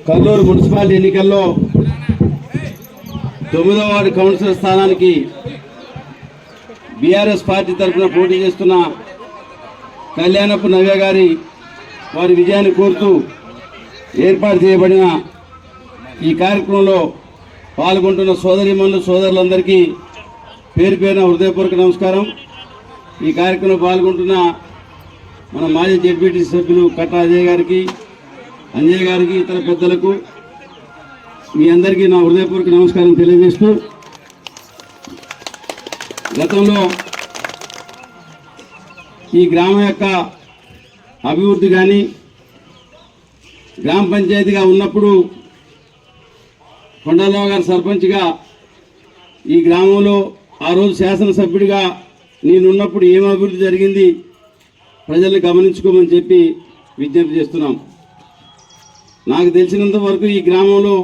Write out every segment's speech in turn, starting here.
Kalluru municipality ఎన్నికల్లో 9వ ward councillor స్థానానికి BRS party తరఫున పోటీ చేస్తున్న కళ్యాణపు నవ్య గారి వారి విజయాన్ని కోరుతూ ఏర్పాటు చేయబడిన ఈ కార్యక్రమంలో పాల్గొంటున్న సోదరీమణులు సోదరులందరికీ పేరు పేరున హృదయపూర్వక నమస్కారం. ఈ కార్యక్రమంలో పాల్గొంటున్న మన మాజీ జెడ్పీటీ సభ్యులు కట్ట అజయ్ గారికి, అంజయ్ గారికి, ఇతర పెద్దలకు మీ అందరికీ నా హృదయపూర్వక నమస్కారం తెలియజేస్తూ, గతంలో ఈ గ్రామం యొక్క అభివృద్ధి కానీ గ్రామ పంచాయతీగా ఉన్నప్పుడు కొండలరావు గారు సర్పంచ్గా ఈ గ్రామంలో ఆ రోజు శాసనసభ్యుడిగా నేనున్నప్పుడు ఏం అభివృద్ధి జరిగింది ప్రజల్ని గమనించుకోమని చెప్పి విజ్ఞప్తి చేస్తున్నాం. నాకు తెలిసినంత వరకు ఈ గ్రామంలో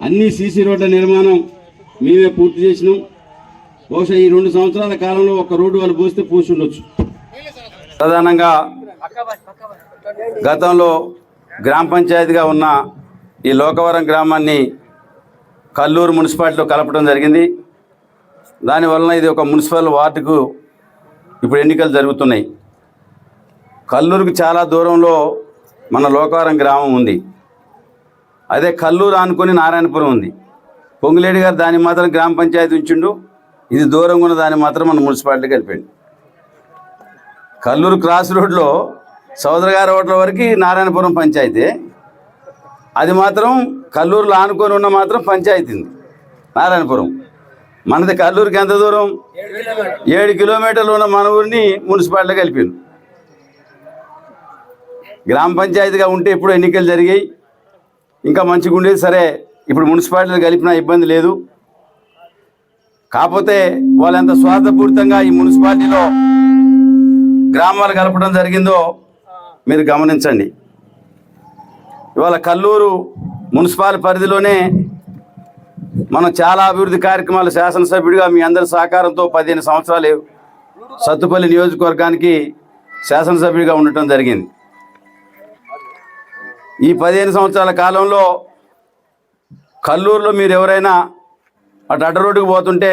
అన్ని సీసీ రోడ్ల నిర్మాణం మేమే పూర్తి చేసినాం. బహుశా ఈ 2 సంవత్సరాల కాలంలో ఒక రోడ్డు వాళ్ళు పోస్తే పూసి ఉండొచ్చు. ప్రధానంగా గతంలో గ్రామ పంచాయతీగా ఉన్న ఈ లోకవరం గ్రామాన్ని కల్లూరు మున్సిపాలిటీలో కలపడం జరిగింది. దానివలన ఇది ఒక మున్సిపల్ వార్డుకు ఇప్పుడు ఎన్నికలు జరుగుతున్నాయి. కల్లూరుకు చాలా దూరంలో మన లోకవరం గ్రామం ఉంది. అదే కల్లూరు ఆనుకొని నారాయణపురం ఉంది. పొంగులేడి గారు దాన్ని మాత్రం గ్రామ పంచాయతీ ఉంచిండు, ఇది దూరంగా ఉన్న దాన్ని మాత్రం మన మున్సిపాలిటీ కలిపాడు. కల్లూరు క్రాస్ రోడ్లో సోదర గారి ఓట్ల వరకు నారాయణపురం పంచాయతీ, అది మాత్రం కల్లూరులో ఆనుకొని ఉన్న మాత్రం పంచాయతీ ఉంది నారాయణపురం. మనది కల్లూరుకి ఎంత దూరం? 7 కిలోమీటర్లు ఉన్న మన ఊరిని మున్సిపాలిటీ కలిపింది. గ్రామ పంచాయతీగా ఉంటే ఇప్పుడు ఎన్నికలు జరిగాయి, ఇంకా మంచిగా ఉండేది. సరే, ఇప్పుడు మున్సిపాలిటీలు కలిపినా ఇబ్బంది లేదు. కాకపోతే వాళ్ళు ఎంత స్వార్థపూరితంగా ఈ మున్సిపాలిటీలో గ్రామాలు కలపడం జరిగిందో మీరు గమనించండి. ఇవాళ కల్లూరు మున్సిపల్ పరిధిలోనే మనం చాలా అభివృద్ధి కార్యక్రమాలు శాసనసభ్యుడిగా మీ అందరి సహకారంతో 15 సంవత్సరాలు సత్తుపల్లి నియోజకవర్గానికి శాసనసభ్యుడిగా ఉండటం జరిగింది. ఈ 15 సంవత్సరాల కాలంలో కల్లూరులో మీరు ఎవరైనా అడ్డ రోడ్డుకు పోతుంటే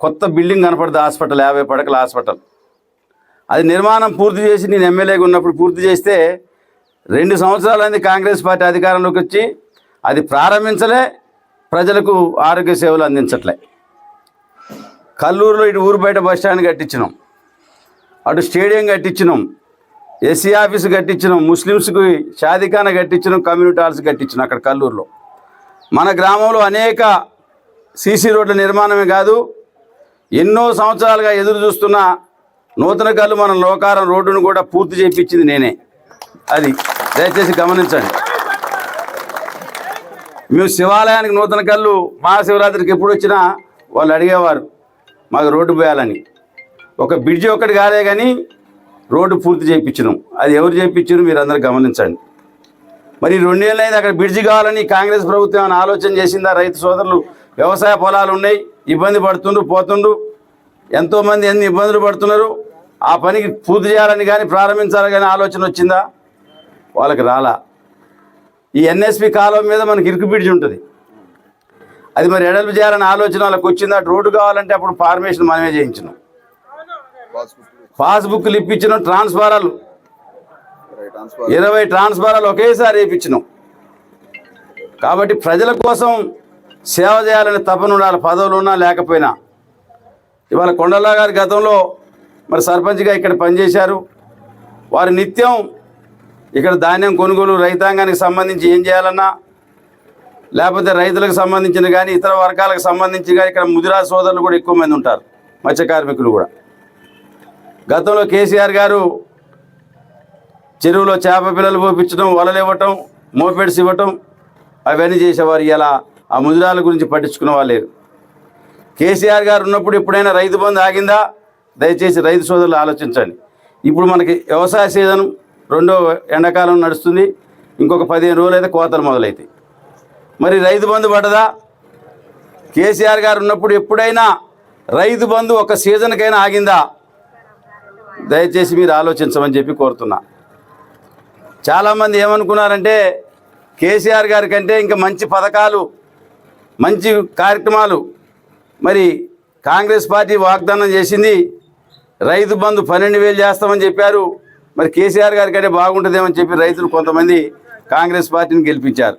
కొత్త బిల్డింగ్ కనపడుతుంది, హాస్పిటల్, 50 పడకల హాస్పిటల్. అది నిర్మాణం పూర్తి చేసి నేను ఎమ్మెల్యేగా ఉన్నప్పుడు పూర్తి చేస్తే 2 సంవత్సరాలైంది కాంగ్రెస్ పార్టీ అధికారంలోకి వచ్చి అది ప్రారంభించలే, ప్రజలకు ఆరోగ్య సేవలు అందించట్లే. కల్లూరులో ఇటు ఊరు బయట బస్ స్టాండ్ కట్టించినాం, అటు స్టేడియం కట్టించినాం, ఎస్సీ ఆఫీసు కట్టించినాం, ముస్లిమ్స్కి షాదీఖానా కట్టించినాం, కమ్యూనిటీ హాల్స్ కట్టించినాం. అక్కడ కల్లూరులో మన గ్రామంలో అనేక సీసీ రోడ్ల నిర్మాణమే కాదు, ఎన్నో సంవత్సరాలుగా ఎదురు చూస్తున్న నూతన కళ్ళు మన లోకారం రోడ్డును కూడా పూర్తి చేయించింది నేనే. అది దయచేసి గమనించండి. మేము శివాలయానికి నూతన కళ్ళు మహాశివరాత్రికి ఎప్పుడు వచ్చినా వాళ్ళు అడిగేవారు మాకు రోడ్డు పోయాలని. ఒక బ్రిడ్జి ఒక్కటి కాలే కానీ రోడ్డు పూర్తి చేయించినాం. అది ఎవరు చేయించారు మీరు అందరూ గమనించండి. మరి 2 ఏళ్ళు అయింది అక్కడ బ్రిడ్జి కావాలని కాంగ్రెస్ ప్రభుత్వం ఏమైనా ఆలోచన చేసిందా? రైతు సోదరులు వ్యవసాయ పొలాలు ఉన్నాయి, ఇబ్బంది పడుతుండ్రు, పోతుండ్రు, ఎంతోమంది ఎన్ని ఇబ్బందులు పడుతున్నారు. ఆ పనికి పూర్తి చేయాలని కానీ ప్రారంభించాలని కానీ ఆలోచన వచ్చిందా? వాళ్ళకి రాలా. ఈ ఎన్ఎస్పి కాలువ మీద మనకి ఇరుకు బ్రిడ్జి ఉంటుంది, అది మరి ఎడల్పు చేయాలని ఆలోచన వాళ్ళకి వచ్చిందా? రోడ్డు కావాలంటే అప్పుడు ఫార్మేషన్ మనమే చేయించినాం, పాస్బుక్లు ఇప్పించినాం, ట్రాన్స్ఫారాలు 20 ట్రాన్స్ఫారాలు ఒకేసారి వేయించినాం. కాబట్టి ప్రజల కోసం సేవ చేయాలని తపన ఉండాలి, పదవులు ఉన్నా లేకపోయినా. ఇవాళ కొండలరావు గారి గతంలో మరి సర్పంచ్గా ఇక్కడ పనిచేశారు. వారు నిత్యం ఇక్కడ ధాన్యం కొనుగోలు, రైతాంగానికి సంబంధించి ఏం చేయాలన్నా, లేకపోతే రైతులకు సంబంధించిన కానీ ఇతర వర్గాలకు సంబంధించి కానీ ఇక్కడ ముదిరాజు సోదరులు కూడా ఎక్కువ మంది ఉంటారు, మత్స్య కార్మికులు కూడా. గతంలో కేసీఆర్ గారు చెరువులో చేప పిల్లలు పోపించడం, వలలు ఇవ్వటం, మోపెడ్స్ ఇవ్వటం, అవన్నీ చేసేవారు. ఇలా ఆ ముదిరాల గురించి పట్టించుకునే వాళ్ళు లేరు. కేసీఆర్ గారు ఉన్నప్పుడు ఎప్పుడైనా రైతు బంధు ఆగిందా? దయచేసి రైతు సోదరులు ఆలోచించండి. ఇప్పుడు మనకి వ్యవసాయ సీజన్ 2వ ఎండాకాలం నడుస్తుంది, ఇంకొక 15 రోజులు అయితే కోతలు మొదలవుతాయి. మరి రైతు బంధు పడదా? కేసీఆర్ గారు ఉన్నప్పుడు ఎప్పుడైనా రైతు బంధు ఒక సీజన్కైనా ఆగిందా? దయచేసి మీరు ఆలోచించమని చెప్పి కోరుతున్నా. చాలామంది ఏమనుకున్నారంటే కేసీఆర్ గారి కంటే ఇంకా మంచి పథకాలు, మంచి కార్యక్రమాలు మరి కాంగ్రెస్ పార్టీ వాగ్దానం చేసింది. రైతు బంధు 12,000 చేస్తామని చెప్పారు. మరి కేసీఆర్ గారి కంటే బాగుంటుందేమని చెప్పి రైతులు కొంతమంది కాంగ్రెస్ పార్టీని గెలిపించారు.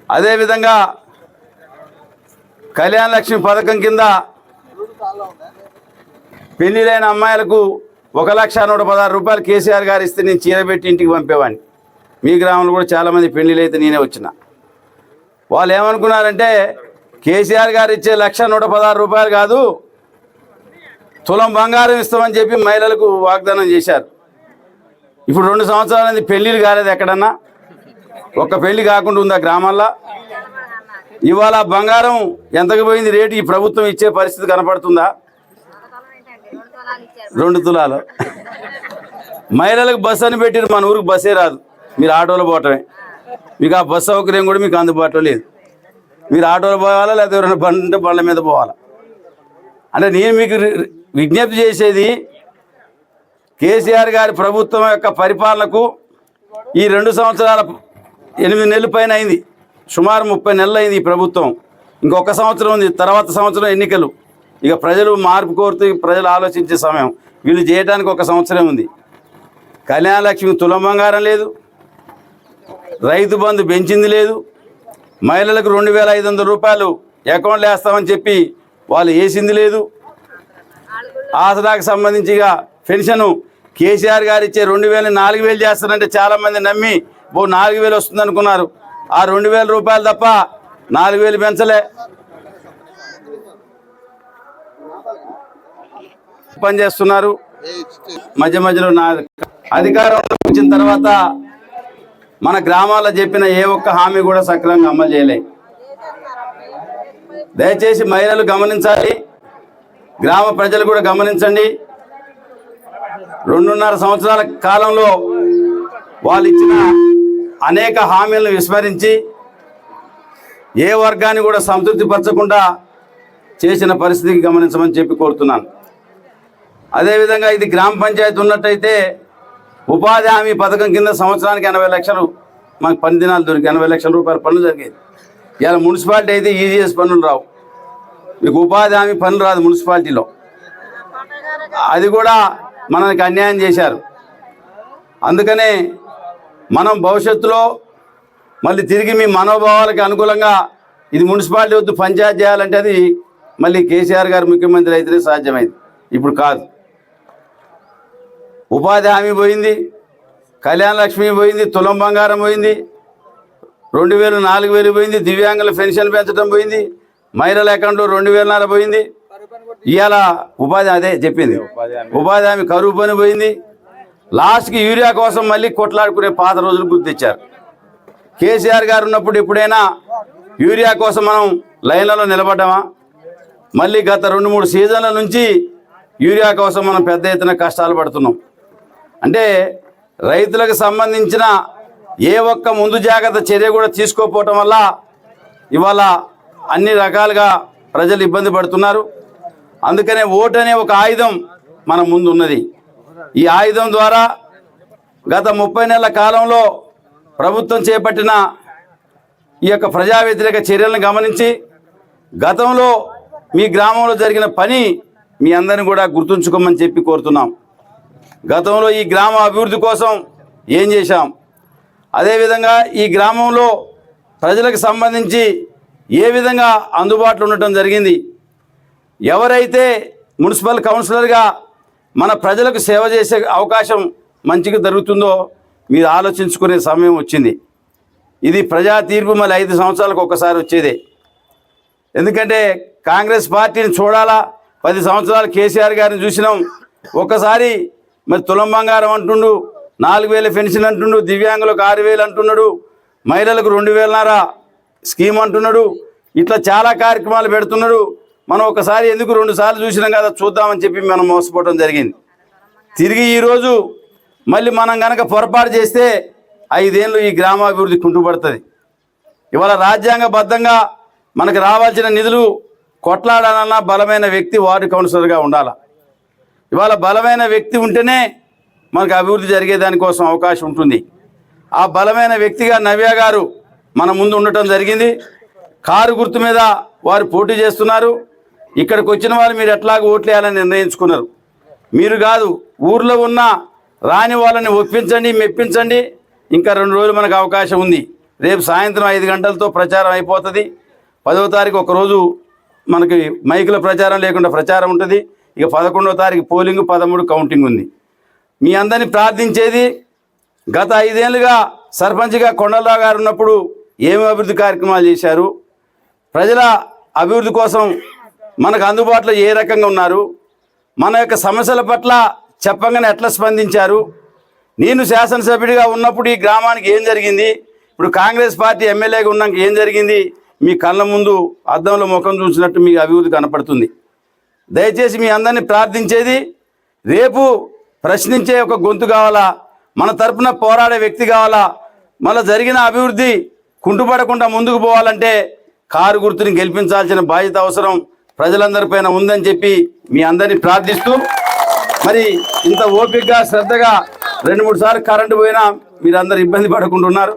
అదేవిధంగా కళ్యాణ లక్ష్మి పథకం కింద పెళ్ళిళ్ళైన అమ్మాయిలకు 1,116 రూపాయలు కేసీఆర్ గారు ఇస్తే నేను చీరబెట్టి ఇంటికి పంపేవాడిని. మీ గ్రామంలో కూడా చాలామంది పెళ్ళిళ్ళు అయితే నేనే వచ్చిన. వాళ్ళు ఏమనుకున్నారంటే కేసీఆర్ గారు ఇచ్చే 1,116 రూపాయలు కాదు, తులం బంగారం ఇస్తామని చెప్పి మహిళలకు వాగ్దానం చేశారు. ఇప్పుడు 2 సంవత్సరాల పెళ్ళిళ్ళు కాలేదు. ఎక్కడన్నా ఒక్క పెళ్లి కాకుండా ఉందా గ్రామాల్లో? ఇవాళ బంగారం ఎంతకు పోయింది రేటు? ఈ ప్రభుత్వం ఇచ్చే పరిస్థితి కనపడుతుందా? 2 తులాలు. మహిళలకు బస్సు అని పెట్టిరు. మన ఊరికి బస్సే రాదు, మీరు ఆటోలో పోవటమే. మీకు ఆ బస్సు సౌకర్యం కూడా మీకు అందుబాటులో లేదు. మీరు ఆటోలో పోవాలా, లేకపోతే ఎవరైనా బండి ఉంటే బండ్ల మీద పోవాలా. అంటే నేను మీకు విజ్ఞప్తి చేసేది, కేసీఆర్ గారి ప్రభుత్వం యొక్క పరిపాలనకు ఈ 2 సంవత్సరాల 8 నెలల పైన అయింది. సుమారు 30 నెలలు అయింది ఈ ప్రభుత్వం. ఇంకొక సంవత్సరం ఉంది, తర్వాత సంవత్సరం ఎన్నికలు. ఇక ప్రజలు మార్పు కోరుతూ ప్రజలు ఆలోచించే సమయం. వీళ్ళు చేయడానికి 1 సంవత్సరం ఉంది. కళ్యాణ లక్ష్మి తులం బంగారం లేదు, రైతు బంధు పెంచింది లేదు, మహిళలకు 2,500 రూపాయలు అకౌంట్లో వేస్తామని చెప్పి వాళ్ళు వేసింది లేదు. ఆసరాకు సంబంధించి ఇక పెన్షన్ కేసీఆర్ గారు ఇచ్చే 2,000 4,000 చేస్తారంటే చాలామంది నమ్మి 4,000 వస్తుంది అనుకున్నారు. ఆ 2,000 రూపాయలు తప్ప 4,000 పెంచలే. పనిచేస్తున్నారు. మధ్య మధ్యలో అధికారంలో వచ్చిన తర్వాత మన గ్రామాల్లో చెప్పిన ఏ ఒక్క హామీ కూడా సక్రమంగా అమలు చేయలే. దయచేసి మహిళలు గమనించాలి, గ్రామ ప్రజలు కూడా గమనించండి. 2.5 సంవత్సరాల కాలంలో వాళ్ళు ఇచ్చిన అనేక హామీలను విస్మరించి ఏ వర్గాన్ని కూడా సంతృప్తిపరచకుండా చేసిన పరిస్థితికి గమనించమని చెప్పి కోరుతున్నాను. అదేవిధంగా ఇది గ్రామ పంచాయతీ ఉన్నట్టయితే ఉపాధి హామీ పథకం కింద సంవత్సరానికి 80 లక్షలు మనకు పని దినాలు దొరికి 80 లక్షల రూపాయల పనులు జరిగేది. ఇలా మున్సిపాలిటీ అయితే ఈజీఎస్ పనులు రావు, మీకు ఉపాధి హామీ పనులు రాదు మున్సిపాలిటీలో. అది కూడా మనకి అన్యాయం చేశారు. అందుకనే మనం భవిష్యత్తులో మళ్ళీ తిరిగి మీ మనోభావాలకి అనుకూలంగా ఇది మున్సిపాలిటీ వద్దు పంచాయతీ చేయాలంటే అది మళ్ళీ కేసీఆర్ గారు ముఖ్యమంత్రి అయితేనే సాధ్యమైంది, ఇప్పుడు కాదు. ఉపాధి హామీ పోయింది, కళ్యాణ లక్ష్మి పోయింది, తులం బంగారం పోయింది, 2,000 4,000 పోయింది, దివ్యాంగుల పెన్షన్ పెంచడం పోయింది, మహిళల అకౌంట్లో 2,500 పోయింది. ఇవాళ ఉపాధి అదే చెప్పింది, ఉపాధి హామీ కరువు పని పోయింది. లాస్ట్కి యూరియా కోసం మళ్ళీ కొట్లాడుకునే పాత రోజులు గుర్తు తెచ్చారు. కేసీఆర్ గారు ఉన్నప్పుడు ఎప్పుడైనా యూరియా కోసం మనం లైన్లలో నిలబడ్డామా? మళ్ళీ గత 2-3 సీజన్ల నుంచి యూరియా కోసం మనం పెద్ద ఎత్తున కష్టాలు పడుతున్నాం. అంటే రైతులకు సంబంధించిన ఏ ఒక్క ముందు జాగ్రత్త చర్య కూడా తీసుకోకపోవటం వల్ల ఇవాళ అన్ని రకాలుగా ప్రజలు ఇబ్బంది పడుతున్నారు. అందుకనే ఓటు అనే ఒక ఆయుధం మన ముందు ఉన్నది. ఈ ఆయుధం ద్వారా గత 30 నెలల కాలంలో ప్రభుత్వం చేపట్టిన ఈ యొక్క ప్రజా వ్యతిరేక చర్యలను గమనించి గతంలో మీ గ్రామంలో జరిగిన పని మీ అందరిని కూడా గుర్తుంచుకోమని చెప్పి కోరుతున్నాం. గతంలో ఈ గ్రామ అభివృద్ధి కోసం ఏం చేశాం, అదేవిధంగా ఈ గ్రామంలో ప్రజలకు సంబంధించి ఏ విధంగా అందుబాటులో ఉండటం జరిగింది. ఎవరైతే మున్సిపల్ కౌన్సిలర్గా మన ప్రజలకు సేవ చేసే అవకాశం మంచిగా జరుగుతుందో మీరు ఆలోచించుకునే సమయం వచ్చింది. ఇది ప్రజా తీర్పు మళ్ళీ 5 సంవత్సరాలకు ఒక్కసారి వచ్చేదే. ఎందుకంటే కాంగ్రెస్ పార్టీని చూడాలా, 10 సంవత్సరాలు కేసీఆర్ గారిని చూసినాం. ఒక్కసారి మరి తులం బంగారం అంటుండు, 4,000 పెన్షన్ అంటుండు, దివ్యాంగులకు 6,000 అంటున్నాడు, మహిళలకు 2,500 స్కీమ్ అంటున్నాడు. ఇట్లా చాలా కార్యక్రమాలు పెడుతున్నాడు. మనం ఒకసారి ఎందుకు 2 సార్లు చూసినాం కదా, చూద్దామని చెప్పి మనం మోసపోవడం జరిగింది. తిరిగి ఈరోజు మళ్ళీ మనం కనుక పొరపాటు చేస్తే 5 ఏళ్ళు ఈ గ్రామాభివృద్ధి కుంటుపడుతుంది. ఇవాళ రాజ్యాంగబద్ధంగా మనకు రావాల్సిన నిధులు కొట్లాడాలన్నా బలమైన వ్యక్తి వార్డు కౌన్సిలర్గా ఉండాలి. ఇవాళ బలమైన వ్యక్తి ఉంటేనే మనకు అభివృద్ధి జరిగేదానికోసం అవకాశం ఉంటుంది. ఆ బలమైన వ్యక్తిగా నవ్య గారు మన ముందు ఉండటం జరిగింది. కారు గుర్తు మీద వారు పోటీ చేస్తున్నారు. ఇక్కడికి వచ్చిన వాళ్ళు మీరు ఎట్లాగో ఓట్లు వేయాలని నిర్ణయించుకున్నారు. మీరు కాదు, ఊర్లో ఉన్న రాని వాళ్ళని ఒప్పించండి, మెప్పించండి. ఇంకా 2 రోజులు మనకు అవకాశం ఉంది. రేపు సాయంత్రం 5 గంటలతో ప్రచారం అయిపోతుంది. 10వ తారీఖు ఒకరోజు మనకి మైకుల ప్రచారం లేకుండా ప్రచారం ఉంటుంది. ఇక 11వ తారీఖు పోలింగ్, 13 కౌంటింగ్ ఉంది. మీ అందరినీ ప్రార్థించేది, గత 5 ఏళ్ళుగా సర్పంచ్గా కొండలరావు గారు ఉన్నప్పుడు ఏమి అభివృద్ధి కార్యక్రమాలు చేశారు, ప్రజల అభివృద్ధి కోసం మనకు అందుబాటులో ఏ రకంగా ఉన్నారు, మన యొక్క సమస్యల పట్ల చెప్పగానే ఎట్లా స్పందించారు, నేను శాసనసభ్యుడిగా ఉన్నప్పుడు ఈ గ్రామానికి ఏం జరిగింది, ఇప్పుడు కాంగ్రెస్ పార్టీ ఎమ్మెల్యేగా ఉన్నాక ఏం జరిగింది, మీ కళ్ళ ముందు అద్దంలో ముఖం చూసినట్టు మీ అభివృద్ధి కనపడుతుంది. దయచేసి మీ అందరినీ ప్రార్థించేది, రేపు ప్రశ్నించే ఒక గొంతు కావాలా, మన తరపున పోరాడే వ్యక్తి కావాలా, మన జరిగిన అభివృద్ధి కుంటుపడకుండా ముందుకు పోవాలంటే కారు గుర్తుని గెలిపించాల్సిన బాధ్యత అవసరం ప్రజలందరిపైన ఉందని చెప్పి మీ అందరినీ ప్రార్థిస్తూ, మరి ఇంత ఓపికగా శ్రద్ధగా 2-3 సార్లు కరెంటు పోయినా మీరందరూ ఇబ్బంది పడకుండా ఉన్నారు.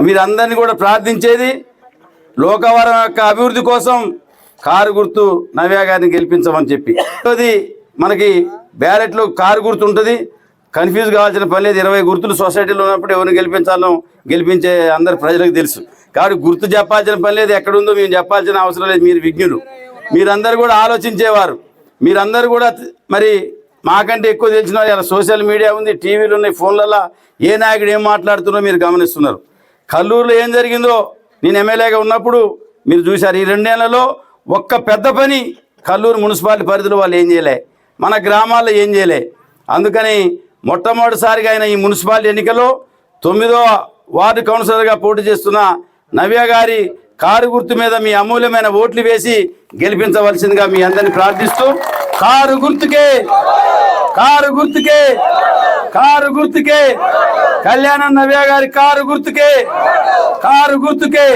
మీరందరినీ కూడా ప్రార్థించేది, లోకవరం యొక్క అభివృద్ధి కోసం కారు గుర్తు నవ్య గారిని గెలిపించమని చెప్పి. అది మనకి బ్యాలెట్లో కారు గుర్తు ఉంటుంది, కన్ఫ్యూజ్ కావాల్సిన పని లేదు. 20 గుర్తులు సొసైటీలో ఉన్నప్పుడు ఎవరిని గెలిపించాలో గెలిపించే అందరు ప్రజలకు తెలుసు. కాబట్టి గుర్తు చెప్పాల్సిన పని లేదు, ఎక్కడుందో మేము చెప్పాల్సిన అవసరం లేదు. మీరు విజ్ఞులు, మీరందరూ కూడా ఆలోచించేవారు. మీరందరూ కూడా మరి మాకంటే ఎక్కువ తెలిసిన వాళ్ళు. సోషల్ మీడియా ఉంది, టీవీలు ఉన్నాయి, ఫోన్లలో ఏ నాయకుడు ఏం మాట్లాడుతున్నారో మీరు గమనిస్తున్నారు. కల్లూరులో ఏం జరిగిందో నేను ఎమ్మెల్యేగా ఉన్నప్పుడు మీరు చూశారు. ఈ 2 ఏళ్లలో ఒక్క పెద్ద పని కల్లూరు మున్సిపాలిటీ పరిధిలో వాళ్ళు ఏం చేయలే, మన గ్రామాల్లో ఏం చేయలే. అందుకని మొట్టమొదటిసారిగా అయిన ఈ మున్సిపాలిటీ ఎన్నికల్లో 9వ వార్డు కౌన్సిలర్గా పోటీ చేస్తున్న నవ్య గారి కారు గుర్తు మీద మీ అమూల్యమైన ఓట్లు వేసి గెలిపించవలసిందిగా మీ అందరిని ప్రార్థిస్తూ, కారు గుర్తుకే, కారు గుర్తుకే, కారు గుర్తుకే, కళ్యాణం నవ్య గారి కారు గుర్తుకే, కారు గుర్తుకే.